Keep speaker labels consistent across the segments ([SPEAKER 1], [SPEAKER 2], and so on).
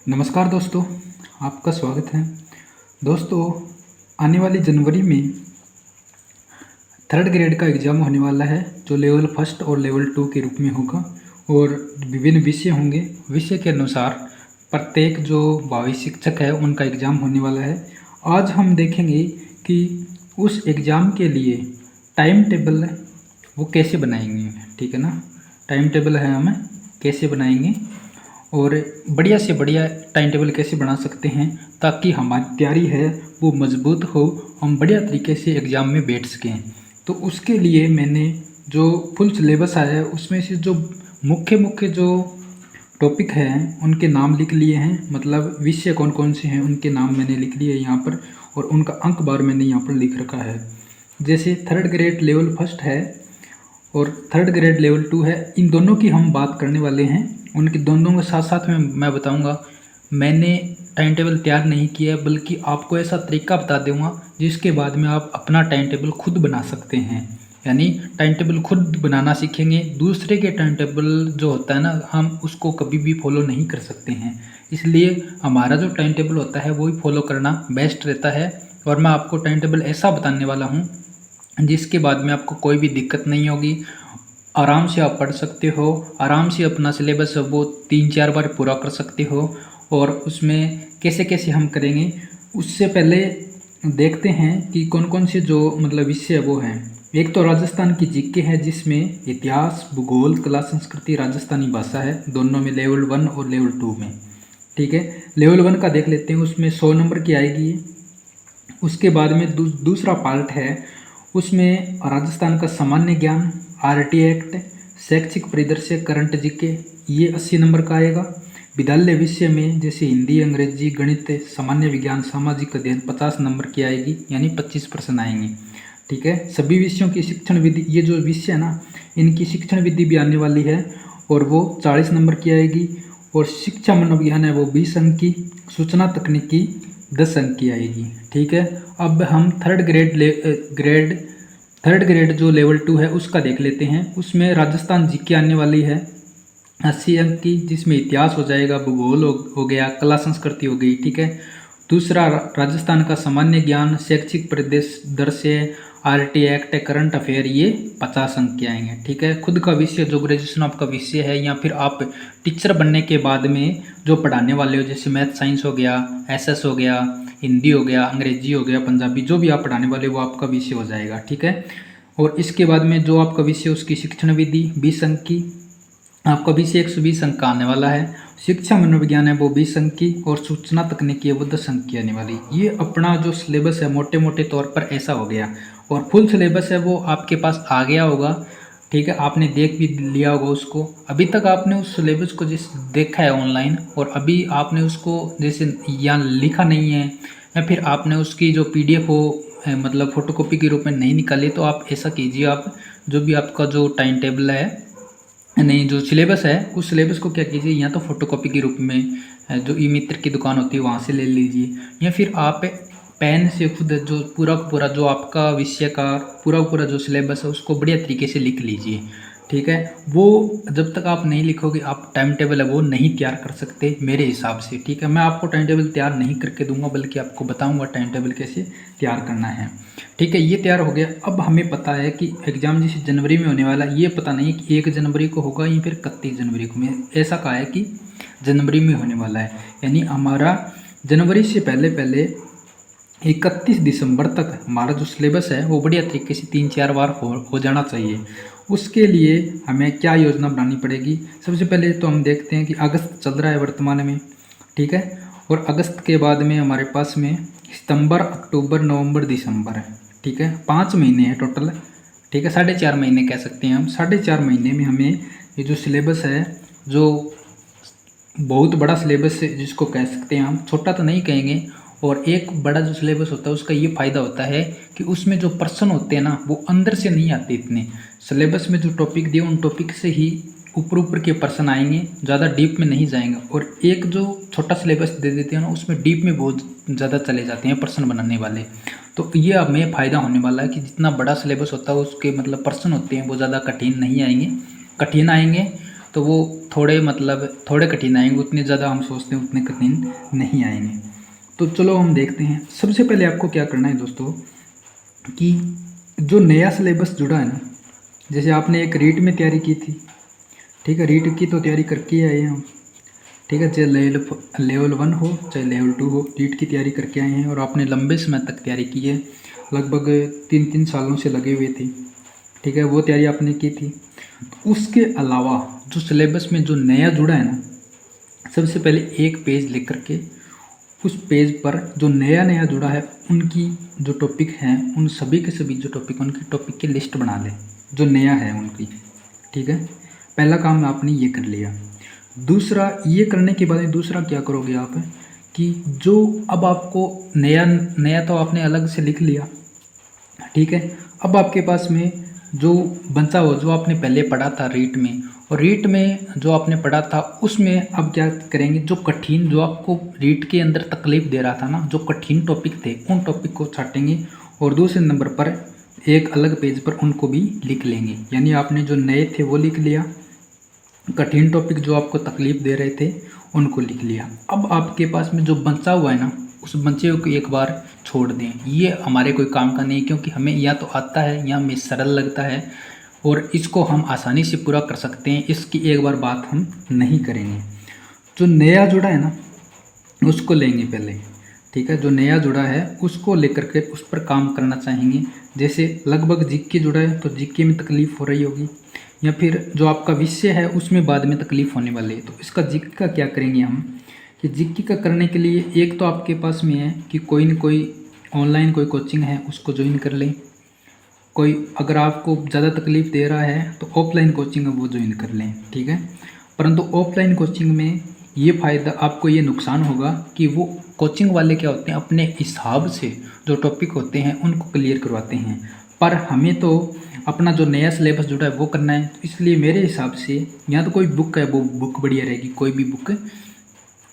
[SPEAKER 1] नमस्कार दोस्तों, आपका स्वागत है। दोस्तों, आने वाली जनवरी में थर्ड ग्रेड का एग्ज़ाम होने वाला है, जो लेवल फर्स्ट और लेवल 2 के रूप में होगा और विभिन्न विषय होंगे। विषय के अनुसार प्रत्येक जो भावी शिक्षक है उनका एग्ज़ाम होने वाला है। आज हम देखेंगे कि उस एग्ज़ाम के लिए टाइम टेबल वो कैसे बनाएंगे, ठीक है ना। टाइम टेबल है हमें कैसे बनाएंगे और बढ़िया से बढ़िया टाइम टेबल कैसे बना सकते हैं ताकि हमारी तैयारी है वो मजबूत हो, हम बढ़िया तरीके से एग्ज़ाम में बैठ सकें। तो उसके लिए मैंने जो फुल सिलेबस आया है उसमें से जो मुख्य जो टॉपिक हैं उनके नाम लिख लिए हैं, मतलब विषय कौन कौन से हैं उनके नाम मैंने लिख लिए यहाँ पर और उनका अंक बार मैंने यहाँ पर लिख रखा है। जैसे थर्ड ग्रेड लेवल फर्स्ट है और थर्ड ग्रेड लेवल 2 है, इन दोनों की हम बात करने वाले हैं। उनके दोनों के साथ साथ में मैं बताऊंगा। मैंने टाइम टेबल तैयार नहीं किया है, बल्कि आपको ऐसा तरीका बता दूंगा जिसके बाद में आप अपना टाइम टेबल खुद बना सकते हैं। यानी टाइम टेबल खुद बनाना सीखेंगे। दूसरे के टाइम टेबल जो होता है ना, हम उसको कभी भी फॉलो नहीं कर सकते हैं। इसलिए हमारा जो टाइम टेबल होता है वही फॉलो करना बेस्ट रहता है। और मैं आपको टाइम टेबल ऐसा बताने वाला हूँ जिसके बाद में आपको कोई भी दिक्कत नहीं होगी। आराम से आप पढ़ सकते हो, आराम से अपना सिलेबस वो 3-4 बार पूरा कर सकते हो। और उसमें कैसे कैसे हम करेंगे उससे पहले देखते हैं कि कौन कौन से जो मतलब विषय वो हैं। एक तो राजस्थान की जीके है जिसमें इतिहास, भूगोल, कला, संस्कृति, राजस्थानी भाषा है, दोनों में लेवल 1 और लेवल 2 में। ठीक है, लेवल 1 का देख लेते हैं, उसमें 100 नंबर की आएगी। उसके बाद में दूसरा पार्ट है, उसमें राजस्थान का सामान्य ज्ञान, आरटी एक्ट, शैक्षिक परिदृश्य, करंट जीके, ये 80 नंबर का आएगा। विद्यालय विषय में जैसे हिंदी, अंग्रेजी, गणित, सामान्य विज्ञान, सामाजिक अध्ययन 50 नंबर की आएगी, यानी 25% आएंगे। ठीक है, सभी विषयों की शिक्षण विधि, ये जो विषय है ना इनकी शिक्षण विधि भी आने वाली है और वो 40 नंबर की आएगी। और शिक्षा मनोविज्ञान है वो 20 अंक की, सूचना तकनीकी 10 अंक की आएगी। ठीक है, अब हम थर्ड ग्रेड जो लेवल 2 है उसका देख लेते हैं। उसमें राजस्थान जीके आने वाली है 80 अंक की, जिसमें इतिहास हो जाएगा, भूगोल हो गया, कला संस्कृति हो गई। ठीक है, दूसरा राजस्थान का सामान्य ज्ञान, शैक्षिक परिदृश्य, आरटी एक्ट, करंट अफेयर, ये 50 अंक के आएंगे। ठीक है, खुद का विषय जो ग्रेजुएशन आपका विषय है या फिर आप टीचर बनने के बाद में जो पढ़ाने वाले हो, जैसे मैथ साइंस हो गया, एसएस हो गया, हिंदी हो गया, अंग्रेजी हो गया, पंजाबी, जो भी आप पढ़ाने वाले वो आपका विषय हो जाएगा। ठीक है, और इसके बाद में जो आपका विषय उसकी शिक्षण विधि 20 अंक की, आपका विषय 120 अंक का आने वाला है। शिक्षा मनोविज्ञान है वो 20 अंक की और सूचना तकनीकी है वो 10 अंक की आने वाली। ये अपना जो सिलेबस है मोटे मोटे तौर पर ऐसा हो गया। और फुल सिलेबस है वो आपके पास आ गया होगा। ठीक है, आपने देख भी लिया होगा उसको। अभी तक आपने उस सिलेबस को जिस देखा है ऑनलाइन और अभी आपने उसको जैसे यहाँ लिखा नहीं है या फिर आपने उसकी जो पीडीएफ हो मतलब फ़ोटोकॉपी के रूप में नहीं निकाली, तो आप ऐसा कीजिए, आप जो भी आपका जो टाइम टेबल है नहीं जो सिलेबस है उस सिलेबस को क्या कीजिए, या तो फोटोकॉपी के रूप में जो ई मित्र की दुकान होती है वहाँ से ले लीजिए, या फिर आप पेन से खुद जो पूरा जो आपका विषय का पूरा जो सिलेबस है उसको बढ़िया तरीके से लिख लीजिए। ठीक है, वो जब तक आप नहीं लिखोगे आप टाइम टेबल है वो नहीं तैयार कर सकते मेरे हिसाब से। ठीक है, मैं आपको टाइम टेबल तैयार नहीं करके दूंगा बल्कि आपको बताऊंगा टाइम टेबल कैसे तैयार करना है। ठीक है, ये तैयार हो गया। अब हमें पता है कि एग्ज़ाम जैसे जनवरी में होने वाला है, ये पता नहीं कि 1 जनवरी को होगा या फिर 31 जनवरी को। मैं ऐसा कहा है कि जनवरी में होने वाला है, यानी हमारा जनवरी से पहले 31 दिसंबर तक हमारा जो सिलेबस है वो बढ़िया तरीके से 3-4 बार हो जाना चाहिए। उसके लिए हमें क्या योजना बनानी पड़ेगी? सबसे पहले तो हम देखते हैं कि अगस्त चल रहा है वर्तमान में। ठीक है, और अगस्त के बाद में हमारे पास में सितंबर, अक्टूबर, नवंबर, दिसंबर है। ठीक है, 5 महीने हैं टोटल। ठीक है, 4.5 महीने कह सकते हैं हम। 4.5 महीने में हमें ये जो सिलेबस है, जो बहुत बड़ा सिलेबस है जिसको कह सकते हैं हम, छोटा तो नहीं कहेंगे। और एक बड़ा जो सिलेबस होता है उसका ये फ़ायदा होता है कि उसमें जो प्रश्न होते हैं ना वो अंदर से नहीं आते इतने। सिलेबस में जो टॉपिक दिए उन टॉपिक से ही ऊपर के प्रश्न आएंगे, ज़्यादा डीप में नहीं जाएंगे। और एक जो छोटा सिलेबस दे देते हैं ना उसमें डीप में बहुत ज़्यादा चले जाते हैं प्रश्न बनाने वाले। तो ये हमें फ़ायदा होने वाला है कि जितना बड़ा सिलेबस होता है उसके मतलब प्रश्न होते हैं वो ज़्यादा कठिन नहीं आएंगे, कठिन आएंगे तो वो थोड़े मतलब थोड़े कठिन आएंगे, उतने ज़्यादा हम सोचते हैं उतने कठिन नहीं आएंगे। तो चलो हम देखते हैं। सबसे पहले आपको क्या करना है दोस्तों कि जो नया सिलेबस जुड़ा है ना, जैसे आपने एक रीट में तैयारी की थी, ठीक है, रीट की तो तैयारी करके आए हैं हम, ठीक है, चाहे लेवल 1 हो चाहे लेवल 2 हो, रीट की तैयारी करके आए हैं और आपने लंबे समय तक तैयारी की है, लगभग 3 सालों से लगे हुए थे, ठीक है, वो तैयारी आपने की थी। उसके अलावा जो सिलेबस में जो नया जुड़ा है ना, सबसे पहले एक पेज लिख करके उस पेज पर जो नया जुड़ा है उनकी जो टॉपिक हैं, उन सभी के सभी जो टॉपिक, उनकी टॉपिक की लिस्ट बना लें जो नया है उनकी, ठीक है। पहला काम आपने ये कर लिया। दूसरा, ये करने के बाद दूसरा क्या करोगे आप कि जो अब आपको नया तो आपने अलग से लिख लिया, ठीक है। अब आपके पास में जो बचा हो, जो आपने पहले पढ़ा था रीट में, और रीट में जो आपने पढ़ा था उसमें अब क्या करेंगे, जो कठिन, जो आपको रीट के अंदर तकलीफ दे रहा था ना, जो कठिन टॉपिक थे उन टॉपिक को छाटेंगे और दूसरे नंबर पर एक अलग पेज पर उनको भी लिख लेंगे। यानी आपने जो नए थे वो लिख लिया, कठिन टॉपिक जो आपको तकलीफ दे रहे थे उनको लिख लिया। अब आपके पास में जो बचा हुआ है ना, उस बचे को एक बार छोड़ दें, ये हमारे कोई काम का नहीं, क्योंकि हमें या तो आता है या हमें सरल लगता है और इसको हम आसानी से पूरा कर सकते हैं, इसकी एक बार बात हम नहीं करेंगे। जो नया जुड़ा है ना उसको लेंगे पहले, ठीक है, जो नया जुड़ा है उसको लेकर के उस पर काम करना चाहेंगे। जैसे लगभग जीके जुड़ा है तो जीके में तकलीफ हो रही होगी, या फिर जो आपका विषय है उसमें बाद में तकलीफ होने वाली है, तो इसका जीके का क्या करेंगे हम कि जीके का करने के लिए एक तो आपके पास में है कि कोई न कोई ऑनलाइन कोई कोचिंग है उसको ज्वाइन कर लें, कोई अगर आपको ज़्यादा तकलीफ़ दे रहा है तो ऑफलाइन कोचिंग है वो ज्वाइन कर लें, ठीक है। परंतु ऑफलाइन कोचिंग में ये फ़ायदा, आपको ये नुकसान होगा कि वो कोचिंग वाले क्या होते हैं, अपने हिसाब से जो टॉपिक होते हैं उनको क्लियर करवाते हैं, पर हमें तो अपना जो नया सिलेबस जुड़ा है वो करना है। तो इसलिए मेरे हिसाब से या तो कोई बुक है वो बुक बढ़िया रहेगी, कोई भी बुक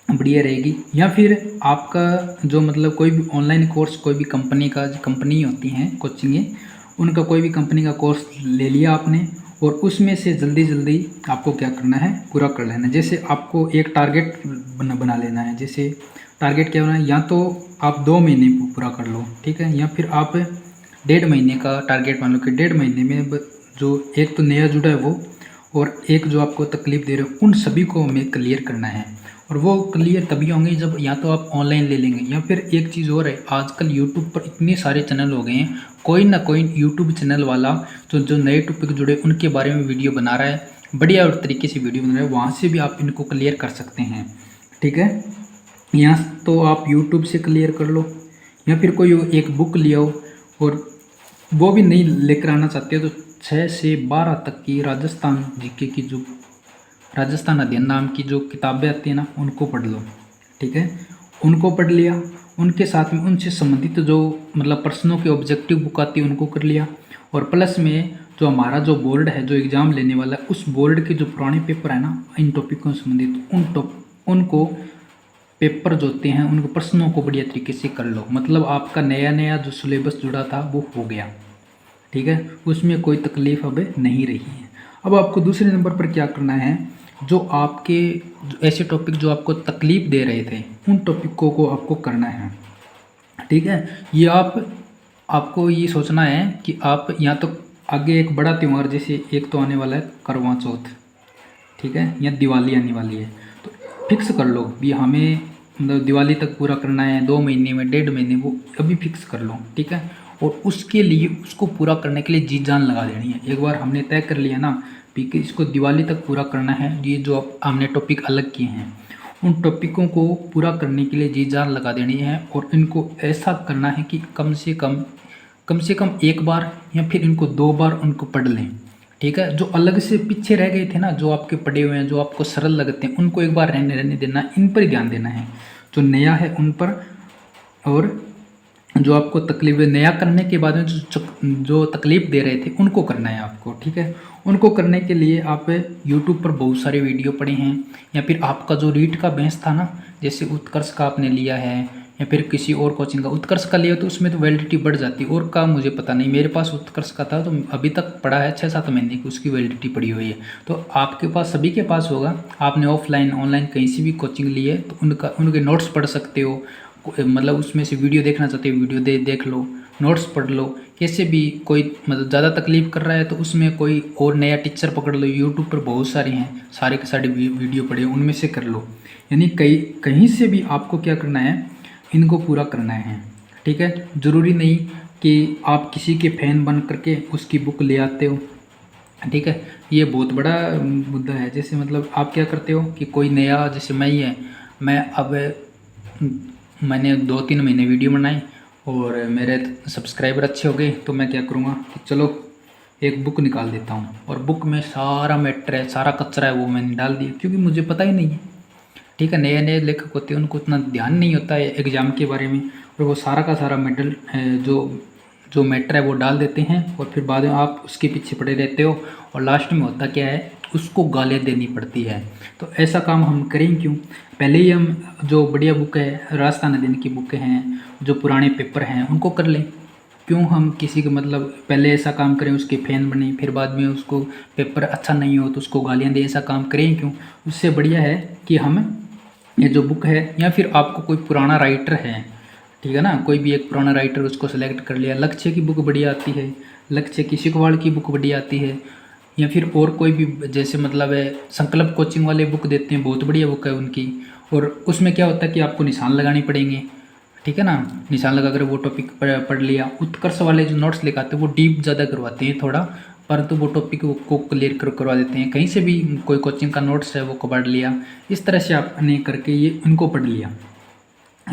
[SPEAKER 1] बढ़िया रहेगी, या फिर आपका जो मतलब कोई भी ऑनलाइन कोर्स, कोई भी कंपनी का, कंपनी होती हैं कोचिंगें, उनका कोई भी कंपनी का कोर्स ले लिया आपने और उसमें से जल्दी आपको क्या करना है, पूरा कर लेना है। जैसे आपको एक टारगेट बना लेना है। जैसे टारगेट क्या होना है, या तो आप 2 महीने पूरा कर लो, ठीक है, या फिर आप 1.5 महीने का टारगेट मान लो कि 1.5 महीने में जो एक तो नया जुड़ा है वो और एक जो आपको तकलीफ़ दे रहे हो उन सभी को हमें क्लियर करना है। और वो क्लियर तभी होंगे जब या तो आप ऑनलाइन ले लेंगे, या फिर एक चीज़ और है, आजकल यूट्यूब पर इतने सारे चैनल हो गए हैं, कोई ना कोई यूट्यूब चैनल वाला जो नए टॉपिक जुड़े उनके बारे में वीडियो बना रहा है, बढ़िया और तरीके से वीडियो बना रहा है, वहाँ से भी आप इनको क्लियर कर सकते हैं, ठीक है। यहाँ तो आप यूट्यूब से क्लियर कर लो, या फिर कोई एक बुक ले आओ, और वो भी नहीं लेकर आना चाहते हो तो 6 से 12 तक की राजस्थान जीके की, जो राजस्थान अध्ययन नाम की जो किताबें आती हैं ना उनको पढ़ लो, ठीक है। उनको पढ़ लिया, उनके साथ में उनसे संबंधित जो मतलब प्रश्नों के ऑब्जेक्टिव बुक आती है उनको कर लिया, और प्लस में जो हमारा जो बोर्ड है, जो एग्ज़ाम लेने वाला है, उस बोर्ड के जो पुराने पेपर है ना इन टॉपिकों से संबंधित उनको पेपर जो होते हैं उनको प्रश्नों को बढ़िया तरीके से कर लो। मतलब आपका नया जो सिलेबस जुड़ा था वो हो गया, ठीक है, उसमें कोई तकलीफ अब नहीं रही है। अब आपको दूसरे नंबर पर क्या करना है, जो आपके ऐसे टॉपिक जो आपको तकलीफ़ दे रहे थे उन टॉपिकों को आपको करना है, ठीक है। ये आपको ये सोचना है कि आप या तो आगे एक बड़ा त्यौहार, जैसे एक तो आने वाला है करवा चौथ, ठीक है, या दिवाली आने वाली है, तो फिक्स कर लो भी हमें मतलब दिवाली तक पूरा करना है, 2 महीने में, 1.5 महीने, वो अभी फिक्स कर लो, ठीक है। और उसके लिए उसको पूरा करने के लिए जी जान लगा देनी है। एक बार हमने तय कर लिया ना कि इसको दिवाली तक पूरा करना है, ये जो हमने टॉपिक अलग किए हैं उन टॉपिकों को पूरा करने के लिए जी जान लगा देनी है, और इनको ऐसा करना है कि कम से कम एक बार या फिर इनको 2 बार उनको पढ़ लें, ठीक है। जो अलग से पीछे रह गए थे ना, जो आपके पढ़े हुए हैं, जो आपको सरल लगते हैं, उनको एक बार रहने देना, इन पर ही ध्यान देना है, जो नया है उन पर। और जो आपको तकलीफ नया करने के बाद में जो तकलीफ़ दे रहे थे उनको करना है आपको, ठीक है। उनको करने के लिए आप यूट्यूब पर बहुत सारे वीडियो पढ़े हैं, या फिर आपका जो रीट का बेंच था ना, जैसे उत्कर्ष का आपने लिया है, या फिर किसी और कोचिंग का, उत्कर्ष का लिया तो उसमें तो वैलिडिटी बढ़ जाती है। और का मुझे पता नहीं, मेरे पास उत्कर्ष का था तो अभी तक पड़ा है 6-7 महीने की उसकी वैलिडिटी पड़ी हुई है। तो आपके पास, सभी के पास होगा। आपने ऑफलाइन ऑनलाइन कहीं से भी कोचिंग ली है तो उनके नोट्स पढ़ सकते हो, मतलब उसमें से वीडियो देखना चाहते हो वीडियो देख लो, नोट्स पढ़ लो। कैसे भी कोई मतलब ज़्यादा तकलीफ कर रहा है तो उसमें कोई और नया टीचर पकड़ लो, यूट्यूब पर बहुत सारे हैं, सारे के सारे वीडियो पढ़े उनमें से कर लो। यानी कहीं से भी आपको क्या करना है, इनको पूरा करना है, ठीक है। ज़रूरी नहीं कि आप किसी के फैन बन करके उसकी बुक ले आते हो, ठीक है। ये बहुत बड़ा मुद्दा है। जैसे मतलब आप क्या करते हो कि कोई नया, जैसे मैं ही है, मैं अब मैंने 2-3 महीने वीडियो बनाई और मेरे सब्सक्राइबर अच्छे हो गए तो मैं क्या करूँगा कि चलो एक बुक निकाल देता हूँ, और बुक में सारा मैटर है, सारा कचरा है वो मैंने डाल दिया, क्योंकि मुझे पता ही नहीं है, ठीक है। नए नए लेखक होते हैं उनको उतना ध्यान नहीं होता है एग्ज़ाम के बारे में, और वो सारा का सारा मेडल जो मैटर है वो डाल देते हैं, और फिर बाद में आप उसके पीछे पड़े रहते हो, और लास्ट में होता क्या है, उसको गालियाँ देनी पड़ती है। तो ऐसा काम हम करें क्यों, पहले ही हम जो बढ़िया बुक है, राजस्थान अध्ययन की बुक हैं, जो पुराने पेपर हैं उनको कर लें। क्यों हम किसी के मतलब पहले ऐसा काम करें, उसके फैन बने, फिर बाद में उसको पेपर अच्छा नहीं हो तो उसको गालियाँ दें, ऐसा काम करें क्यों। उससे बढ़िया है कि हम ये जो बुक है, या फिर आपको कोई पुराना राइटर है, ठीक है ना, कोई भी एक पुराना राइटर उसको सेलेक्ट कर लिया। लक्ष्य की बुक बढ़िया आती है, लक्ष्य की शिकवाड़ की बुक बढ़िया आती है, या फिर और कोई भी, जैसे मतलब है संकल्प कोचिंग वाले बुक देते हैं, बहुत बढ़िया बुक है उनकी। और उसमें क्या होता है कि आपको निशान लगाने पड़ेंगे, ठीक है ना, निशान लगा कर वो टॉपिक पढ़ लिया। उत्कर्ष वाले जो नोट्स लिखाते हैं वो डीप ज़्यादा करवाते हैं थोड़ा, परंतु वो टॉपिक को क्लियर करवा देते हैं। कहीं से भी कोई कोचिंग का नोट्स है वो को पढ़ लिया, इस तरह से आपने करके ये इनको पढ़ लिया,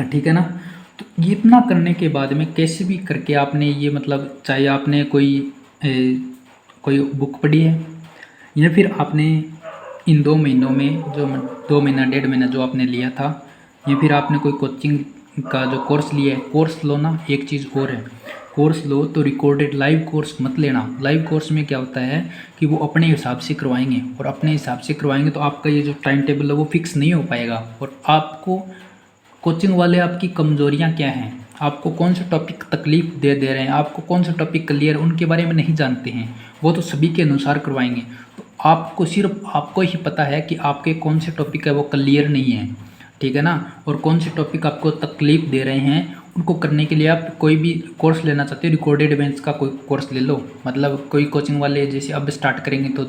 [SPEAKER 1] ठीक है ना। तो ये इतना करने के बाद में कैसे भी करके आपने ये मतलब, चाहे आपने कोई बुक पढ़ी है, या फिर आपने इन 2 महीनों में जो 2 महीना 1.5 महीना जो आपने लिया था, या फिर आपने कोई कोचिंग का जो कोर्स लिया है, कोर्स लो ना। एक चीज़ और है, कोर्स लो तो रिकॉर्डेड लाइव कोर्स मत लेना। लाइव कोर्स में क्या होता है कि वो अपने हिसाब से करवाएंगे, और अपने हिसाब से करवाएंगे तो आपका ये जो टाइम टेबल है वो फिक्स नहीं हो पाएगा। और आपको कोचिंग वाले आपकी कमजोरियां क्या हैं, आपको कौन सा टॉपिक तकलीफ दे रहे हैं, आपको कौन सा टॉपिक क्लियर, उनके बारे में नहीं जानते हैं। वो तो सभी के अनुसार करवाएंगे, तो आपको सिर्फ आपको ही पता है कि आपके कौन से टॉपिक है वो क्लियर नहीं है, ठीक है ना, और कौन से टॉपिक आपको तकलीफ दे रहे हैं। उनको करने के लिए आप कोई भी कोर्स लेना चाहते हो, रिकॉर्डेड बेंच का कोई कोर्स ले लो। मतलब कोई कोचिंग वाले जैसे अब स्टार्ट करेंगे तो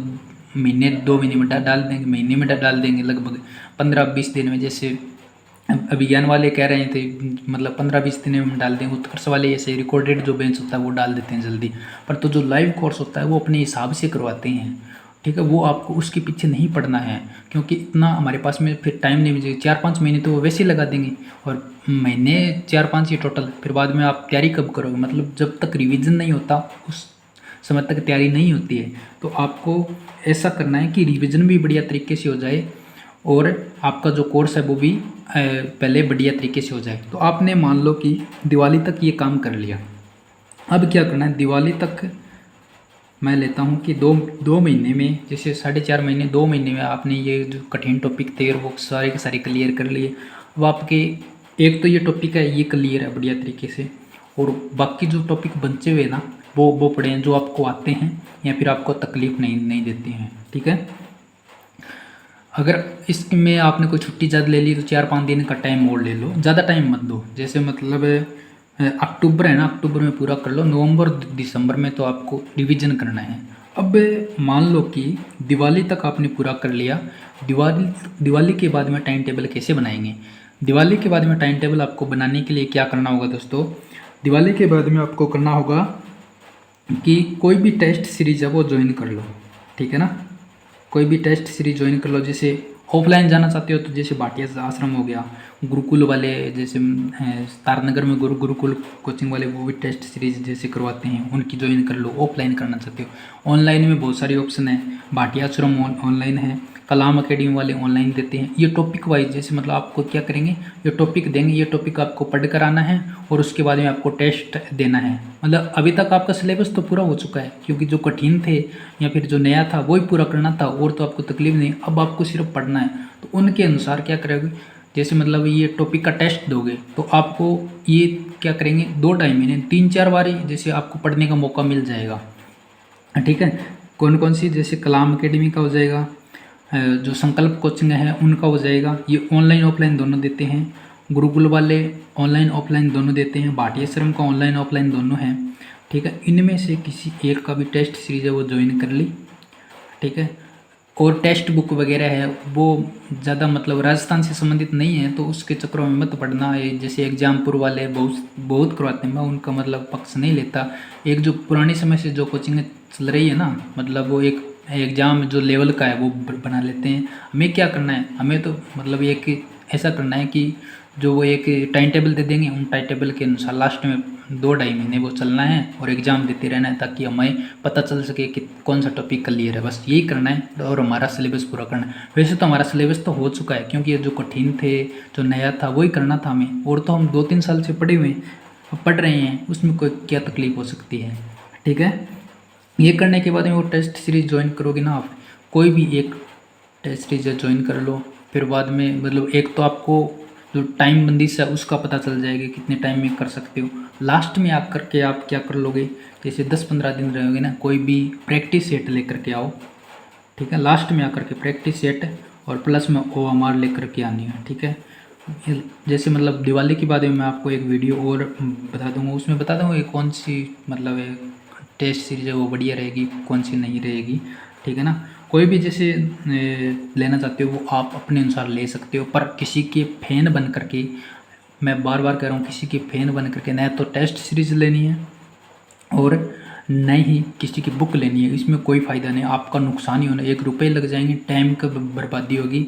[SPEAKER 1] महीने 2 महीने में डाल देंगे, महीने में डाल देंगे, लगभग 15-20 दिन में। जैसे अभिज्ञान वाले कह रहे थे मतलब 15-20 दिन में डाल देंगे। उत्कर्ष वाले ऐसे रिकॉर्डेड जो बेंच होता है वो डाल देते हैं जल्दी, पर तो जो लाइव कोर्स होता है वो अपने हिसाब से करवाते हैं, ठीक है। वो आपको उसके पीछे नहीं पड़ना है, क्योंकि इतना हमारे पास में फिर टाइम नहीं मिलेगा। 4-5 महीने तो वो वैसे ही लगा देंगे, और महीने 4-5 ही टोटल। फिर बाद में आप तैयारी कब करोगे, मतलब जब तक रिवीजन नहीं होता उस समय तक तैयारी नहीं होती है। तो आपको ऐसा करना है कि रिवीजन भी बढ़िया तरीके से हो जाए, और आपका जो कोर्स है वो भी पहले बढ़िया तरीके से हो जाए। तो आपने मान लो कि दिवाली तक ये काम कर लिया। अब क्या करना है, दिवाली तक मैं लेता हूँ कि दो महीने में, जैसे 4.5 महीने 2 महीने में आपने ये जो कठिन टॉपिक थे वो सारे के सारे क्लियर कर लिए। अब आपके एक तो ये टॉपिक है ये क्लियर है बढ़िया तरीके से, और बाकी जो टॉपिक बचे हुए ना वो पढ़े हैं, जो आपको आते हैं या फिर आपको तकलीफ नहीं देते हैं, ठीक है। अगर इसमें आपने कोई छुट्टी ज़्यादा ले ली तो 4-5 दिन का टाइम और ले लो, ज़्यादा टाइम मत दो। जैसे मतलब अक्टूबर है ना, अक्टूबर में पूरा कर लो, नवंबर दिसंबर में तो आपको रिवीजन करना है। अब मान लो कि दिवाली तक आपने पूरा कर लिया। दिवाली के बाद में टाइम टेबल कैसे बनाएंगे, दिवाली के बाद में टाइम टेबल आपको बनाने के लिए क्या करना होगा दोस्तों, दिवाली के बाद में आपको करना होगा कि कोई भी टेस्ट सीरीज है वो ज्वाइन कर लो, ठीक है ना। कोई भी टेस्ट सीरीज ज्वाइन कर लो। जैसे ऑफलाइन जाना चाहते हो तो जैसे भाटिया आश्रम हो गया, गुरुकुल वाले जैसे तारनगर में गुरुकुल कोचिंग वाले वो भी टेस्ट सीरीज जैसे करवाते हैं, उनकी ज्वाइन कर लो। ऑफलाइन करना चाहते हो, ऑनलाइन में बहुत सारे ऑप्शन है। भाटिया आश्रम ऑनलाइन है, कलाम अकेडमी वाले ऑनलाइन देते हैं। ये टॉपिक वाइज जैसे मतलब आपको क्या करेंगे, ये टॉपिक देंगे, ये टॉपिक आपको पढ़ कर आना है और उसके बाद में आपको टेस्ट देना है। मतलब अभी तक आपका सिलेबस तो पूरा हो चुका है, क्योंकि जो कठिन थे या फिर जो नया था वही पूरा करना था, और तो आपको तकलीफ नहीं। अब आपको सिर्फ पढ़ना है, तो उनके अनुसार क्या करोगे, जैसे मतलब ये टॉपिक का टेस्ट दोगे तो आपको ये क्या करेंगे, 2 टाइम यानी 3-4 बार जैसे आपको पढ़ने का मौका मिल जाएगा, ठीक है। कौन कौन सी, जैसे कलाम एकेडमी का हो जाएगा, जो संकल्प कोचिंग है उनका हो जाएगा, ये ऑनलाइन ऑफलाइन दोनों देते हैं। गुरुकुल वाले ऑनलाइन ऑफलाइन दोनों देते हैं, भाटिया आश्रम का ऑनलाइन ऑफलाइन दोनों हैं, ठीक है। इनमें से किसी एक का भी टेस्ट सीरीज है वो ज्वाइन कर ली, ठीक है। और टेक्स्ट बुक वगैरह है वो ज़्यादा मतलब राजस्थान से संबंधित नहीं है, तो उसके चक्करों में मत पढ़ना है। जैसे एग्जामपुर वाले बहुत करवाते हैं, मैं उनका मतलब पक्ष नहीं लेता। एक जो पुराने समय से जो कोचिंग चल रही है ना, मतलब वो एक एग्ज़ाम जो लेवल का है वो बना लेते हैं। हमें क्या करना है, हमें तो मतलब एक ऐसा करना है कि जो वो एक टाइम टेबल दे देंगे, उन टाइम टेबल के अनुसार लास्ट में 2-2.5 महीने वो चलना है और एग्ज़ाम देते रहना है, ताकि हमें पता चल सके कि कौन सा टॉपिक क्लियर है। बस यही करना है और हमारा सिलेबस पूरा करना है। वैसे तो हमारा सिलेबस तो हो चुका है, क्योंकि ये जो कठिन थे, जो नया था, वही करना था हमें। और तो हम 2-3 साल से पढ़े हुए पढ़ रहे हैं, उसमें कोई क्या तकलीफ हो सकती है, ठीक है। ये करने के बाद में वो टेस्ट सीरीज ज्वाइन करोगे ना आप, कोई भी एक टेस्ट सीरीज ज्वाइन कर लो। फिर बाद में मतलब एक तो आपको जो टाइम बंदिश है उसका पता चल जाएगा कितने टाइम में कर सकते हो। लास्ट में आकर के आप क्या कर लोगे, जैसे 10-15 दिन रहोगे ना, कोई भी प्रैक्टिस सेट लेकर के आओ, ठीक है। लास्ट में आकर के प्रैक्टिस सेट और प्लस में OMR लेकर के आनी है, ठीक है। जैसे मतलब दिवाली के बाद में मैं आपको एक वीडियो और बता दूंगा, उसमें बता दूंगा कौन सी मतलब टेस्ट सीरीज है वो बढ़िया रहेगी, कौन सी नहीं रहेगी, ठीक है ना। कोई भी जैसे लेना चाहते हो वो आप अपने अनुसार ले सकते हो, पर किसी के फैन बन करके, मैं बार बार कह रहा हूँ, किसी के फैन बन करके न तो टेस्ट सीरीज लेनी है और न ही किसी की बुक लेनी है। इसमें कोई फ़ायदा नहीं, आपका नुकसान ही होना, 1 रुपये लग जाएंगे, टाइम का बर्बादी होगी,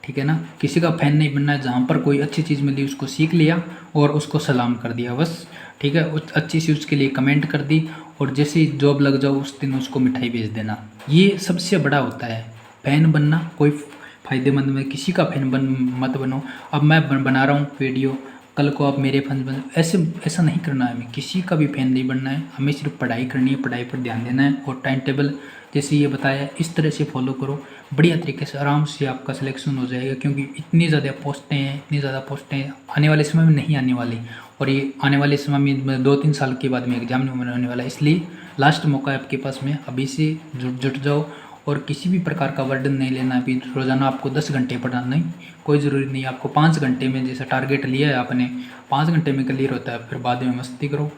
[SPEAKER 1] ठीक है ना। किसी का फैन नहीं बनना है, जहाँ पर कोई अच्छी चीज़ मिली उसको सीख लिया और उसको सलाम कर दिया बस, ठीक है। उस अच्छी सी उसके लिए कमेंट कर दी और जैसे ही जॉब लग जाओ उस दिन उसको मिठाई भेज देना। ये सबसे बड़ा होता है, फैन बनना कोई फ़ायदेमंद में, किसी का फैन मत बनो। अब मैं बना रहा हूँ वीडियो, कल को आप मेरे फैन बन, ऐसा नहीं करना है। हमें किसी का भी फैन नहीं बनना है, हमें सिर्फ पढ़ाई करनी है, पढ़ाई पर ध्यान देना है और टाइम टेबल जैसे ये बताया इस तरह से फॉलो करो, बढ़िया तरीके से आराम से आपका सिलेक्शन हो जाएगा। क्योंकि इतनी ज़्यादा पोस्टें आने वाले समय में नहीं आने वाली, और ये आने वाले समय में 2-3 साल के बाद में एग्जाम नहीं होने वाला। इसलिए लास्ट मौका है आपके पास में, अभी से जुट जाओ और किसी भी प्रकार का वर्डन नहीं लेना। अभी रोज़ाना आपको 10 घंटे पढ़ना नहीं, कोई ज़रूरी नहीं। आपको 5 घंटे में जैसा टारगेट लिया है आपने, 5 घंटे में क्लियर होता है। फिर बाद में मस्ती करो,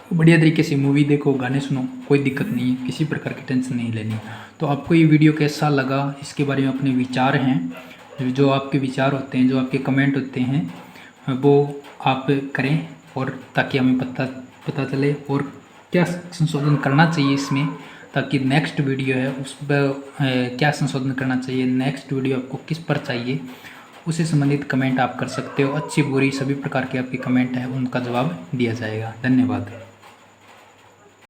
[SPEAKER 1] बढ़िया तरीके से मूवी देखो, गाने सुनो, कोई दिक्कत नहीं है, किसी प्रकार की टेंशन नहीं लेनी। तो आपको ये वीडियो कैसा लगा, इसके बारे में अपने विचार हैं, जो आपके विचार होते हैं, जो आपके कमेंट होते हैं, वो आप करें, और ताकि हमें पता चले और क्या संशोधन करना चाहिए इसमें, ताकि नेक्स्ट वीडियो है उस पर क्या संशोधन करना चाहिए, नेक्स्ट वीडियो आपको किस पर चाहिए, उससे संबंधित कमेंट आप कर सकते हो। अच्छी बुरी सभी प्रकार के आपके कमेंट हैं, उनका जवाब दिया जाएगा। धन्यवाद।